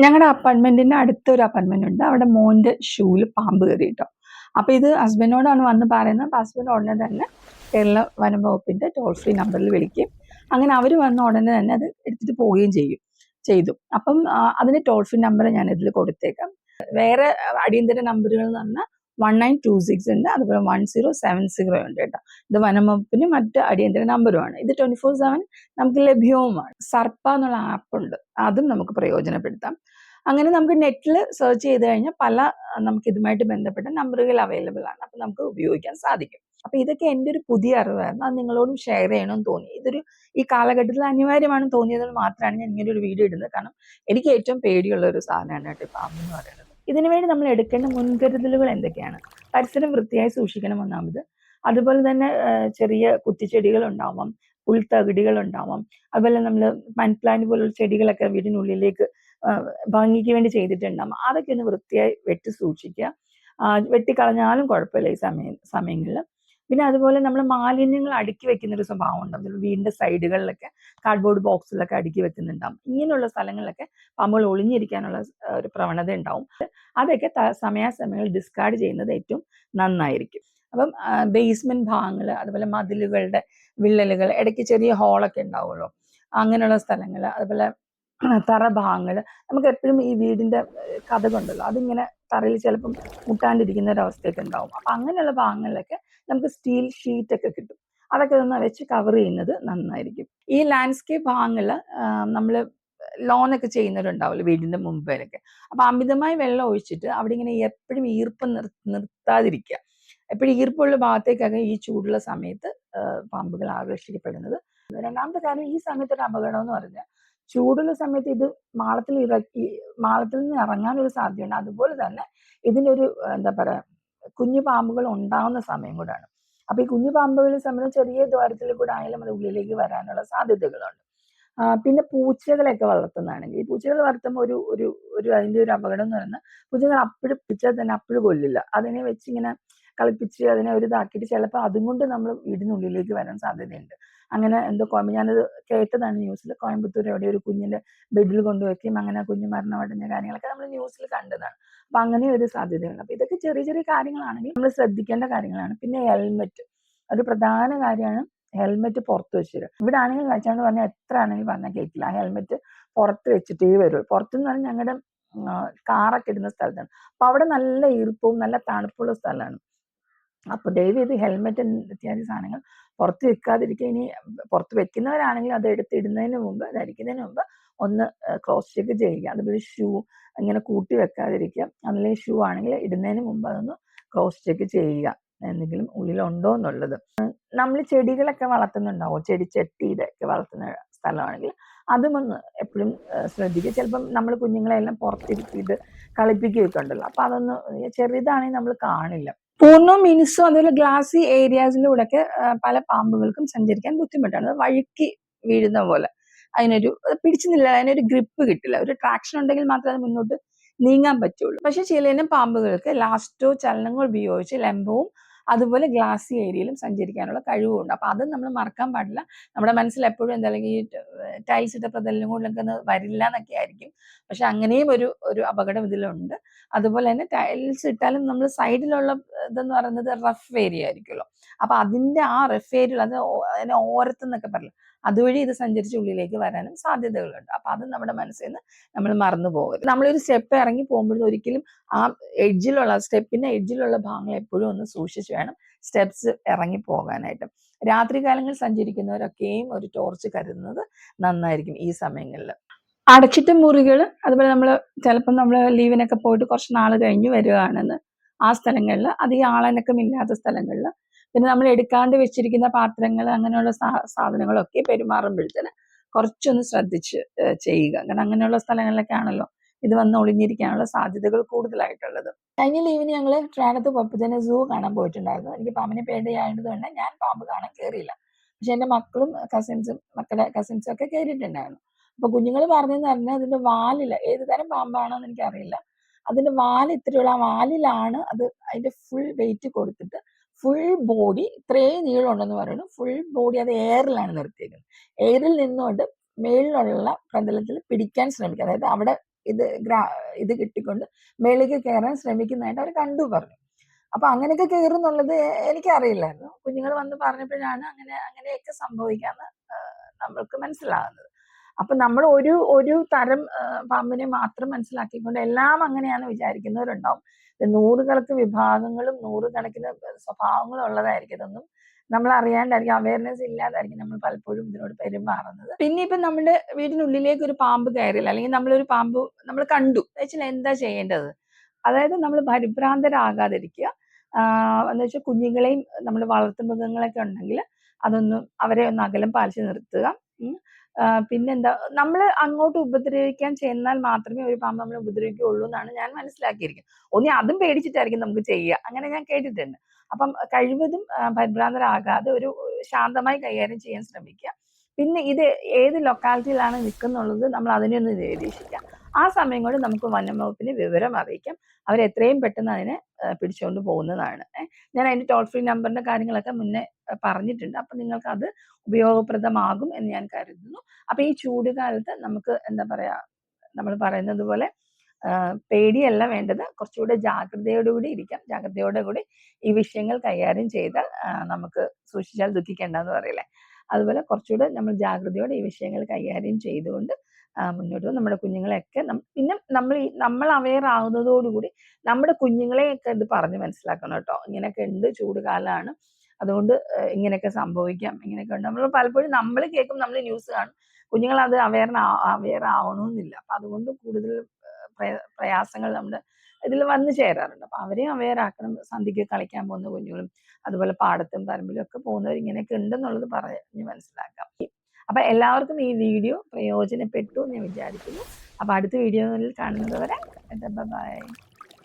ഞങ്ങളുടെ അപ്പാർട്ട്മെന്റിന്റെ അടുത്തൊരു അപ്പാർട്ട്മെന്റ് ഉണ്ട്. അവിടെ മോന്റെ ഷൂവിൽ പാമ്പ് കയറിയിട്ടോ. അപ്പൊ ഇത് ഹസ്ബൻഡിനോടാണ് വന്ന് പറയുന്നത്. അപ്പൊ ഹസ്ബൻഡ് ഉടനെ തന്നെ കേരള വനം വകുപ്പിന്റെ ടോൾ ഫ്രീ നമ്പറിൽ വിളിക്കുകയും അങ്ങനെ അവർ വന്ന ഉടനെ തന്നെ അത് എടുത്തിട്ട് പോവുകയും ചെയ്തു. അപ്പം അതിന് ടോൾ ഫ്രീ നമ്പർ ഞാൻ ഇതിൽ കൊടുത്തേക്കാം. വേറെ അടിയന്തര നമ്പറുകൾ എന്ന് പറഞ്ഞാൽ 1926 ഉണ്ട്, അതുപോലെ 1070 ഉണ്ട് കേട്ടോ. ഇത് വനം വകുപ്പിന് മറ്റ് അടിയന്തര നമ്പറുമാണ്. ഇത് 24/7 നമുക്ക് ലഭ്യവുമാണ്. സർപ്പ എന്നുള്ള ആപ്പ് ഉണ്ട്, അതും നമുക്ക് പ്രയോജനപ്പെടുത്താം. അങ്ങനെ നമുക്ക് നെറ്റിൽ സെർച്ച് ചെയ്ത് കഴിഞ്ഞാൽ നമുക്ക് ഇതുമായിട്ട് ബന്ധപ്പെട്ട നമ്പറുകൾ അവൈലബിൾ ആണ്. അപ്പൊ നമുക്ക് ഉപയോഗിക്കാൻ സാധിക്കും. അപ്പൊ ഇതൊക്കെ എൻ്റെ ഒരു പുതിയ അറിവായിരുന്നു. അത് നിങ്ങളോടും ഷെയർ ചെയ്യണമെന്ന് തോന്നി. ഈ കാലഘട്ടത്തിൽ അനിവാര്യമാണെന്ന് തോന്നിയത് മാത്രമാണ് ഞാൻ ഇങ്ങനെ ഒരു വീഡിയോ ഇടുന്നത്. കാരണം എനിക്ക് ഏറ്റവും പേടിയുള്ള ഒരു സാധനമാണ് കേട്ടോ ഈ പാമ്പ് എന്ന് പറയുന്നത്. ഇതിനുവേണ്ടി നമ്മൾ എടുക്കേണ്ട മുൻകരുതലുകൾ എന്തൊക്കെയാണ്? പരിസരം വൃത്തിയായി സൂക്ഷിക്കണം ഒന്നാമത്. അതുപോലെ തന്നെ ചെറിയ കുറ്റിച്ചെടികൾ ഉണ്ടാവാം, പുൽത്തകിടികൾ ഉണ്ടാവാം. അതുപോലെ നമ്മൾ മൺപ്ലാന്റ് പോലുള്ള ചെടികളൊക്കെ വീടിനുള്ളിലേക്ക് ഭംഗിക്ക് വേണ്ടി ചെയ്തിട്ടുണ്ടാകും. അതൊക്കെ ഒന്ന് വൃത്തിയായി വെട്ടി സൂക്ഷിക്കുക. വെട്ടിക്കളഞ്ഞാലും കുഴപ്പമില്ല ഈ സമയങ്ങളിൽ. പിന്നെ അതുപോലെ നമ്മൾ മാലിന്യങ്ങൾ അടുക്കി വെക്കുന്ന ഒരു സ്വഭാവം ഉണ്ടാവും. വീടിന്റെ സൈഡുകളിലൊക്കെ കാർഡ്ബോർഡ് ബോക്സിലൊക്കെ അടുക്കി വെക്കുന്നുണ്ടാവും. ഇങ്ങനെയുള്ള സ്ഥലങ്ങളിലൊക്കെ പാമ്പുകൾ ഒളിഞ്ഞിരിക്കാനുള്ള ഒരു പ്രവണത ഉണ്ടാവും. അതൊക്കെ സമയാസമയങ്ങളിൽ ഡിസ്കാർഡ് ചെയ്യുന്നത് ഏറ്റവും നന്നായിരിക്കും. അപ്പം ബേസ്മെന്റ് ഭാഗങ്ങൾ, അതുപോലെ മതിലുകളുടെ വിള്ളലുകൾ, ഇടയ്ക്ക് ചെറിയ ഹോളൊക്കെ ഉണ്ടാവുമല്ലോ, അങ്ങനെയുള്ള സ്ഥലങ്ങൾ, അതുപോലെ തറ ഭാഗങ്ങൾ, നമുക്ക് എപ്പോഴും ഈ വീടിന്റെ കതകുണ്ടല്ലോ അതിങ്ങനെ തറയിൽ ചിലപ്പം മുട്ടാണ്ടിരിക്കുന്ന ഒരു അവസ്ഥയൊക്കെ ഉണ്ടാവും. അപ്പൊ അങ്ങനെയുള്ള ഭാഗങ്ങളിലൊക്കെ നമുക്ക് സ്റ്റീൽ ഷീറ്റ് ഒക്കെ കിട്ടും. അതൊക്കെ ഒന്ന് വെച്ച് കവർ ചെയ്യുന്നത് നന്നായിരിക്കും. ഈ ലാൻഡ്സ്കേപ്പ് ഭാഗങ്ങളിൽ നമ്മൾ ലോണൊക്കെ ചെയ്യുന്നവരുണ്ടാവില്ല വീടിന്റെ മുമ്പിലൊക്കെ. അപ്പൊ അമിതമായി വെള്ളം ഒഴിച്ചിട്ട് അവിടെ ഇങ്ങനെ എപ്പോഴും ഈർപ്പം നിർത്താതിരിക്കുക. എപ്പോഴും ഈർപ്പമുള്ള ഭാഗത്തേക്കൊക്കെ ഈ ചൂടുള്ള സമയത്ത് പാമ്പുകൾ ആകർഷിക്കപ്പെടുന്നത്. രണ്ടാമത്തെ കാര്യം, ഈ സമയത്ത് ഒരു അപകടം എന്ന് പറഞ്ഞാൽ ചൂടുള്ള സമയത്ത് ഇത് മാളത്തിൽ നിന്ന് ഇറങ്ങാനൊരു സാധ്യതയുണ്ട്. അതുപോലെ തന്നെ ഇതിൻ്റെ ഒരു എന്താ പറയാ, കുഞ്ഞു പാമ്പുകൾ ഉണ്ടാവുന്ന സമയം കൂടാണ്. അപ്പൊ ഈ കുഞ്ഞു പാമ്പുകളെ സംബന്ധിച്ച് ചെറിയ ദ്വാരത്തിൽ കൂടെ ആയാലും അത് ഉള്ളിലേക്ക് വരാനുള്ള സാധ്യതകളുണ്ട്. പിന്നെ പൂച്ചകളെയൊക്കെ വളർത്തുന്നതാണെങ്കിൽ, ഈ പൂച്ചകൾ വളർത്തുമ്പോൾ അതിന്റെ ഒരു അപകടം എന്ന് പറയുന്നത്, പൂച്ചകൾ അപ്പോഴും പിടിച്ചാൽ തന്നെ അപ്പോഴും കൊല്ലില്ല. അതിനെ വെച്ചിങ്ങനെ കളിപ്പിച്ച് അതിനെ ഒരു ഇതാക്കിയിട്ട് ചിലപ്പോൾ അതും കൊണ്ട് നമ്മൾ വീടിനുള്ളിലേക്ക് വരാൻ സാധ്യതയുണ്ട്. അങ്ങനെ ഞാനത് കേട്ടതാണ് ന്യൂസിൽ. കോയമ്പത്തൂർ എവിടെ ഒരു കുഞ്ഞിന്റെ ബെഡിൽ കൊണ്ടുവയ്ക്കും, അങ്ങനെ കുഞ്ഞു മരണമടഞ്ഞ കാര്യങ്ങളൊക്കെ നമ്മൾ ന്യൂസിൽ കണ്ടതാണ്. അപ്പൊ അങ്ങനെ ഒരു സാധ്യതയുണ്ട്. അപ്പൊ ഇതൊക്കെ ചെറിയ ചെറിയ കാര്യങ്ങളാണെങ്കിൽ നമ്മൾ ശ്രദ്ധിക്കേണ്ട കാര്യങ്ങളാണ്. പിന്നെ ഹെൽമെറ്റ് ഒരു പ്രധാന കാര്യമാണ്. ഹെൽമെറ്റ് പുറത്ത് വെച്ചിട്ട്, ഇവിടെ ആണെങ്കിൽ കഴിച്ചാണ്ട് പറഞ്ഞാൽ എത്ര ആണെങ്കിലും പറഞ്ഞാൽ കേൾക്കില്ല. ആ ഹെൽമെറ്റ് പുറത്ത് വെച്ചിട്ടേ വരുള്ളൂ. പുറത്തെന്ന് പറഞ്ഞാൽ ഞങ്ങളുടെ കാറൊക്കെ ഇടുന്ന സ്ഥലത്താണ്. അപ്പൊ അവിടെ നല്ല ഈർപ്പവും നല്ല തണുപ്പുള്ള സ്ഥലമാണ്. അപ്പൊ ദയവേത് ഹെൽമെറ്റ് ഇത്യാദി സാധനങ്ങൾ പുറത്ത് വെക്കാതിരിക്കുക. ഇനി പുറത്ത് വെക്കുന്നവരാണെങ്കിൽ അത് ധരിക്കുന്നതിന് മുമ്പ് ഒന്ന് ക്രോസ് ചെക്ക് ചെയ്യുക. അതുപോലെ ഷൂ ഇങ്ങനെ കൂട്ടി വെക്കാതിരിക്കുക. അല്ലെങ്കിൽ ഷൂ ആണെങ്കിൽ ഇടുന്നതിന് മുമ്പ് അതൊന്ന് ക്രോസ് ചെക്ക് ചെയ്യുക, എന്തെങ്കിലും ഉള്ളിലുണ്ടോ എന്നുള്ളത്. നമ്മൾ ചെടികളൊക്കെ വളർത്തുന്നുണ്ടാവും, ചെടിച്ചട്ടിയുടെ ഒക്കെ വളർത്തുന്ന സ്ഥലമാണെങ്കിൽ അതും ഒന്ന് എപ്പോഴും ശ്രദ്ധിക്കുക. ചിലപ്പം നമ്മൾ കുഞ്ഞുങ്ങളെല്ലാം പുറത്തിരുത്തിയിട്ട് കളിപ്പിക്കുകയൊക്കെ ഉണ്ടല്ലോ, അപ്പൊ അതൊന്ന് ചെറുതാണെങ്കിൽ നമ്മൾ കാണില്ല. പൂർണ്ണവും മിനുസും അതുപോലെ ഗ്ലാസി ഏരിയാസിലൂടെ ഒക്കെ പല പാമ്പുകൾക്കും സഞ്ചരിക്കാൻ ബുദ്ധിമുട്ടാണ്. അത് വഴുക്കി വീഴുന്ന പോലെ പിടിച്ചു നില്ല, അതിനൊരു ഗ്രിപ്പ് കിട്ടില്ല. ഒരു ട്രാക്ഷൻ ഉണ്ടെങ്കിൽ മാത്രമേ അത് മുന്നോട്ട് നീങ്ങാൻ പറ്റുള്ളൂ. പക്ഷെ ചില പാമ്പുകൾക്ക് ലാസ്റ്റോ ചലനങ്ങൾ ഉപയോഗിച്ച് ലംബവും അതുപോലെ ഗ്ലാസി ഏരിയയിലും സഞ്ചരിക്കാനുള്ള കഴിവുണ്ട്. അപ്പൊ അത് നമ്മൾ മറക്കാൻ പാടില്ല. നമ്മുടെ മനസ്സിൽ എപ്പോഴും എന്തായാലും ഈ ടൈൽസ് ഇട്ട പ്രതലിനും കൊണ്ടൊക്കെ വരില്ല എന്നൊക്കെ ആയിരിക്കും. പക്ഷെ അങ്ങനെയും ഒരു അപകടം ഇതിലുണ്ട്. അതുപോലെ തന്നെ ടൈൽസ് ഇട്ടാലും നമ്മൾ സൈഡിലുള്ള ഇതെന്ന് പറയുന്നത് റഫ് ഏരിയ ആയിരിക്കുമല്ലോ. അപ്പൊ അതിന്റെ ആ റഫ് ഏരിയ, അതിനെ ഓരത്തെന്നൊക്കെ പറയില്ല, അതുവഴി ഇത് സഞ്ചരിച്ച് ഉള്ളിലേക്ക് വരാനും സാധ്യതകളുണ്ട്. അപ്പൊ അത് നമ്മുടെ മനസ്സിൽ നിന്ന് നമ്മൾ മറന്നു പോകരുത്. നമ്മളൊരു സ്റ്റെപ്പ് ഇറങ്ങി പോകുമ്പോഴും ഒരിക്കലും ആ സ്റ്റെപ്പിന്റെ എഡ്ജിലുള്ള ഭാഗങ്ങൾ എപ്പോഴും ഒന്ന് സൂക്ഷിച്ച് വേണം സ്റ്റെപ്സ് ഇറങ്ങി പോകാനായിട്ട്. രാത്രി കാലങ്ങളിൽ സഞ്ചരിക്കുന്നവരൊക്കെയും ഒരു ടോർച്ച് കരുതുന്നത് നന്നായിരിക്കും ഈ സമയങ്ങളിൽ. അടച്ചിട്ട മുറികൾ, അതുപോലെ ചിലപ്പോൾ നമ്മൾ ലീവിനൊക്കെ പോയിട്ട് കുറച്ച് നാൾ കഴിഞ്ഞ് വരികയാണെന്ന് ആ സ്ഥലങ്ങളിൽ, അധികം ആളനക്കമില്ലാത്ത സ്ഥലങ്ങളിൽ, പിന്നെ നമ്മൾ എടുക്കാണ്ട് വെച്ചിരിക്കുന്ന പാത്രങ്ങൾ, അങ്ങനെയുള്ള സാധനങ്ങളൊക്കെ പെരുമാറുമ്പോഴത്തേന് കുറച്ചൊന്ന് ശ്രദ്ധിച്ച് ചെയ്യുക. കാരണം അങ്ങനെയുള്ള സ്ഥലങ്ങളിലൊക്കെ ആണല്ലോ ഇത് വന്ന് ഒളിഞ്ഞിരിക്കാനുള്ള സാധ്യതകൾ കൂടുതലായിട്ടുള്ളത്. കഴിഞ്ഞ ലീവിന് ഞങ്ങൾ ട്രിവാൻഡ്രത്ത് പോയപ്പോൾ തന്നെ സൂ കാണാൻ പോയിട്ടുണ്ടായിരുന്നു. എനിക്ക് പാമ്പിനെ പേടിയായതുകൊണ്ട് ഞാൻ പാമ്പ് കാണാൻ കയറിയില്ല. പക്ഷെ എൻ്റെ മക്കളും മക്കളുടെ കസിൻസും ഒക്കെ കയറിയിട്ടുണ്ടായിരുന്നു. അപ്പൊ കുഞ്ഞുങ്ങൾ പറഞ്ഞെന്ന് പറഞ്ഞാൽ അതിന്റെ വാലില്, ഏത് തരം പാമ്പാണെന്ന് എനിക്കറിയില്ല, അതിന്റെ വാല് ഇത്രയുള്ള ആ വാലിലാണ് അത് അതിന്റെ ഫുൾ വെയിറ്റ് കൊടുത്തിട്ട് ഫുൾ ബോഡി ഇത്രയും നീളം ഉണ്ടെന്ന് പറയുന്നു. ഫുൾ ബോഡി അത് എയറിലാണ് നിർത്തിയേക്കുന്നത്. എയറിൽ നിന്നുകൊണ്ട് മേളിലുള്ള പ്രതലത്തിൽ പിടിക്കാൻ ശ്രമിക്കുക. അതായത് അവിടെ ഇത് കിട്ടിക്കൊണ്ട് മേളിലേക്ക് കയറാൻ ശ്രമിക്കുന്നതായിട്ട് അവർ കണ്ടു പറഞ്ഞു. അപ്പൊ അങ്ങനെയൊക്കെ കയറുന്നുള്ളത് എനിക്കറിയില്ലായിരുന്നു. കുഞ്ഞുങ്ങൾ വന്ന് പറഞ്ഞപ്പോഴാണ് അങ്ങനെയൊക്കെ സംഭവിക്കാന്ന് നമ്മൾക്ക് മനസ്സിലാകുന്നത്. അപ്പൊ നമ്മൾ ഒരു തരം പാമ്പിനെ മാത്രം മനസ്സിലാക്കിക്കൊണ്ട് എല്ലാം അങ്ങനെയാന്ന് വിചാരിക്കുന്നവരുണ്ടാവും. നൂറുകണക്കിന് വിഭാഗങ്ങളും നൂറുകണക്കിന് സ്വഭാവങ്ങളും ഉള്ളതായിരിക്കും. ഇതൊന്നും നമ്മൾ അറിയാണ്ടായിരിക്കും, അവയർനെസ് ഇല്ലാതായിരിക്കും നമ്മൾ പലപ്പോഴും ഇതിനോട് പെരുമാറുന്നത്. പിന്നെ ഇപ്പൊ നമ്മുടെ വീടിനുള്ളിലേക്ക് ഒരു പാമ്പ് കയറില്ല, അല്ലെങ്കിൽ നമ്മളൊരു പാമ്പ് നമ്മൾ കണ്ടു വെച്ചാൽ എന്താ ചെയ്യേണ്ടത്? അതായത് നമ്മൾ പരിഭ്രാന്തരാകാതിരിക്കുക. എന്ന് വെച്ചാൽ കുഞ്ഞുങ്ങളെയും നമ്മൾ വളർത്തുമൃഗങ്ങളൊക്കെ ഉണ്ടെങ്കിൽ അതൊന്നും അവരെ ഒന്ന് അകലം പാലിച്ച് നിർത്തുക. പിന്നെന്താ, നമ്മൾ അങ്ങോട്ട് ഉപദ്രവിക്കാൻ ചെന്നാൽ മാത്രമേ ഒരു പാമ്പ് നമ്മളെ ഉപദ്രവിക്കുകയുള്ളൂ എന്നാണ് ഞാൻ മനസ്സിലാക്കിയിരിക്കുന്നത്. ഒന്നി അതും പേടിച്ചിട്ടായിരിക്കും നമുക്ക് ചെയ്യുക, അങ്ങനെ ഞാൻ കേട്ടിട്ടുണ്ട്. അപ്പം കഴിവതും പരിഭ്രാന്തരാകാതെ ഒരു ശാന്തമായി കൈകാര്യം ചെയ്യാൻ ശ്രമിക്കുക. പിന്നെ ഇത് ഏത് ലൊക്കാലിറ്റിയിലാണ് നിൽക്കുന്നുള്ളത് നമ്മൾ അതിനെ ഒന്ന് നിരീക്ഷിക്കുക. ആ സമയം കൊണ്ട് നമുക്ക് വനംവകുപ്പിനെ വിവരം അറിയിക്കാം. അവരെത്രയും പെട്ടെന്ന് അതിനെ പിടിച്ചുകൊണ്ട് പോകുന്നതാണ്. ഞാൻ അതിന്റെ ടോൾ ഫ്രീ നമ്പറിന്റെ കാര്യങ്ങളൊക്കെ മുന്നേ പറഞ്ഞിട്ടുണ്ട്. അപ്പൊ നിങ്ങൾക്ക് അത് ഉപയോഗപ്രദമാകും എന്ന് ഞാൻ കരുതുന്നു. അപ്പൊ ഈ ചൂട് കാലത്ത് നമുക്ക് എന്താ പറയാ, നമ്മൾ പറയുന്നത് പോലെ പേടിയല്ല വേണ്ടത്, കുറച്ചുകൂടെ ജാഗ്രതയോടുകൂടി ഇരിക്കാം. ജാഗ്രതയോടുകൂടി ഈ വിഷയങ്ങൾ കൈകാര്യം ചെയ്താൽ നമുക്ക് സൂക്ഷിച്ചാൽ ദുഃഖിക്കേണ്ടെന്ന് പറയില്ലേ, അതുപോലെ കുറച്ചുകൂടെ നമ്മൾ ജാഗ്രതയോടെ ഈ വിഷയങ്ങൾ കൈകാര്യം ചെയ്തുകൊണ്ട് മുന്നോട്ട് പോകും. നമ്മുടെ കുഞ്ഞുങ്ങളെയൊക്കെ പിന്നെ നമ്മൾ അവെയർ ആവുന്നതോടുകൂടി നമ്മുടെ കുഞ്ഞുങ്ങളെയൊക്കെ ഇത് പറഞ്ഞ് മനസ്സിലാക്കണം കേട്ടോ. ഇങ്ങനെയൊക്കെ ഉണ്ട്, ചൂട് കാലമാണ്, അതുകൊണ്ട് ഇങ്ങനെയൊക്കെ സംഭവിക്കാം, ഇങ്ങനെയൊക്കെ ഉണ്ട്. നമ്മൾ പലപ്പോഴും നമ്മൾ കേൾക്കും, നമ്മൾ ന്യൂസ് കാണും, കുഞ്ഞുങ്ങൾ അത് അവെയർ ആവണമെന്നില്ല. അപ്പൊ അതുകൊണ്ട് കൂടുതൽ പ്രയാസങ്ങൾ നമ്മുടെ ഇതിൽ വന്നു ചേരാറുണ്ട്. അപ്പൊ അവരെയും അവെയർ ആക്കണം. സന്ധ്യയ്ക്ക് കളിക്കാൻ പോകുന്ന കുഞ്ഞുങ്ങളും അതുപോലെ പാടത്തും പറമ്പിലും ഒക്കെ പോകുന്നവർ ഇങ്ങനെയൊക്കെ ഉണ്ടെന്നുള്ളത് പറഞ്ഞ് മനസ്സിലാക്കാം. അപ്പൊ എല്ലാവർക്കും ഈ വീഡിയോ പ്രയോജനപ്പെട്ടു എന്ന് ഞാൻ വിചാരിക്കുന്നു. അപ്പൊ അടുത്ത വീഡിയോയിൽ കാണുന്നത് വരെ ബൈ.